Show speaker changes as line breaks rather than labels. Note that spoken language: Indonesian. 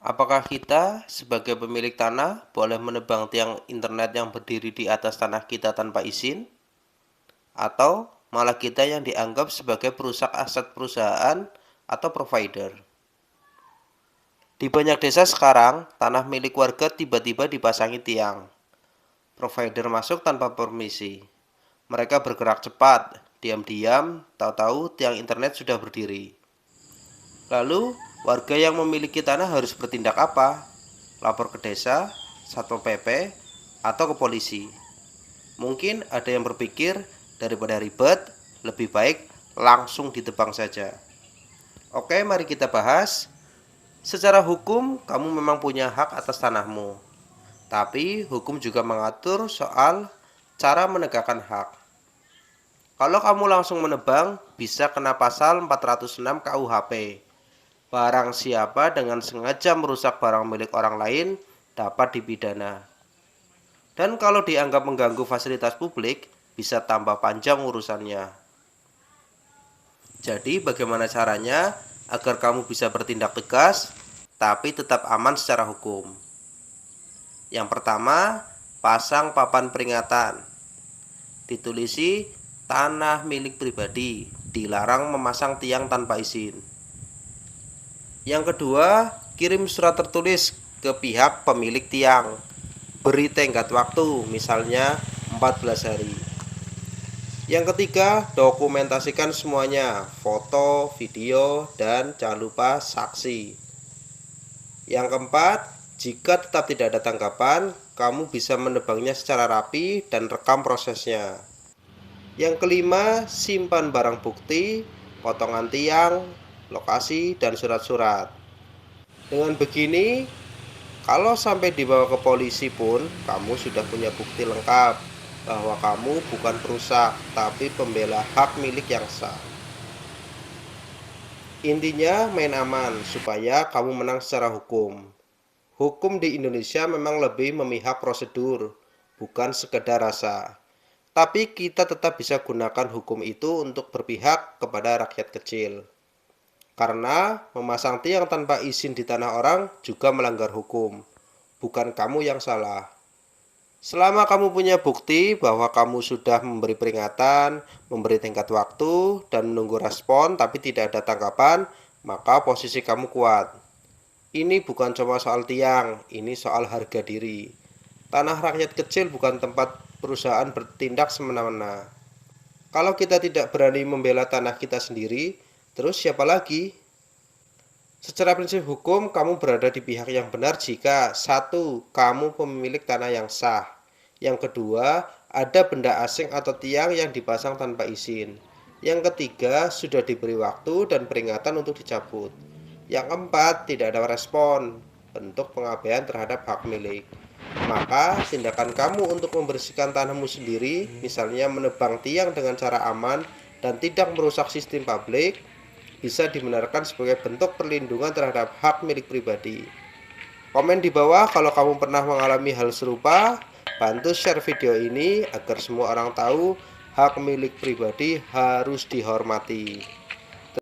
Apakah kita sebagai pemilik tanah boleh menebang tiang internet yang berdiri di atas tanah kita tanpa izin? Atau malah kita yang dianggap sebagai perusak aset perusahaan atau provider? Di banyak desa sekarang, tanah milik warga tiba-tiba dipasangi tiang. Provider masuk tanpa permisi. Mereka bergerak cepat, diam-diam, tahu-tahu tiang internet sudah berdiri. Lalu, warga yang memiliki tanah harus bertindak apa? Lapor ke desa, Satpol PP, atau ke polisi? Mungkin ada yang berpikir, daripada ribet, lebih baik langsung ditebang saja. Oke, mari kita bahas. Secara hukum, kamu memang punya hak atas tanahmu. Tapi, hukum juga mengatur soal cara menegakkan hak. Kalau kamu langsung menebang, bisa kena pasal 406 KUHP. Barang siapa dengan sengaja merusak barang milik orang lain dapat dipidana. Dan kalau dianggap mengganggu fasilitas publik, bisa tambah panjang urusannya. Jadi bagaimana caranya agar kamu bisa bertindak tegas, tapi tetap aman secara hukum? Yang pertama, pasang papan peringatan. Ditulisi, tanah milik pribadi, dilarang memasang tiang tanpa izin. Yang kedua, kirim surat tertulis ke pihak pemilik tiang. Beri tenggat waktu, misalnya 14 hari. Yang ketiga, dokumentasikan semuanya, foto, video, dan jangan lupa saksi. Yang keempat, jika tetap tidak ada tanggapan, kamu bisa menebangnya secara rapi dan rekam prosesnya. Yang kelima, simpan barang bukti, potongan tiang, lokasi, dan surat-surat. Dengan begini, kalau sampai dibawa ke polisi pun, kamu sudah punya bukti lengkap bahwa kamu bukan perusak, tapi pembela hak milik yang sah. Intinya main aman supaya kamu menang secara hukum. Hukum di Indonesia memang lebih memihak prosedur, bukan sekedar rasa. Tapi kita tetap bisa gunakan hukum itu untuk berpihak kepada rakyat kecil. Karena memasang tiang tanpa izin di tanah orang juga melanggar hukum. Bukan kamu yang salah. Selama kamu punya bukti bahwa kamu sudah memberi peringatan, memberi tenggat waktu, dan menunggu respon tapi tidak ada tanggapan, maka posisi kamu kuat. Ini bukan cuma soal tiang, ini soal harga diri. Tanah rakyat kecil bukan tempat perusahaan bertindak semena-mena. Kalau kita tidak berani membela tanah kita sendiri, terus siapa lagi? Secara prinsip hukum, kamu berada di pihak yang benar jika satu, kamu pemilik tanah yang sah. Yang kedua, ada benda asing atau tiang yang dipasang tanpa izin. Yang ketiga, sudah diberi waktu dan peringatan untuk dicabut. Yang keempat, tidak ada respon, bentuk pengabaian terhadap hak milik. Maka, tindakan kamu untuk membersihkan tanahmu sendiri, misalnya menebang tiang dengan cara aman dan tidak merusak sistem publik, bisa dibenarkan sebagai bentuk perlindungan terhadap hak milik pribadi. Komen di bawah kalau kamu pernah mengalami hal serupa. Bantu share video ini agar semua orang tahu hak milik pribadi harus dihormati.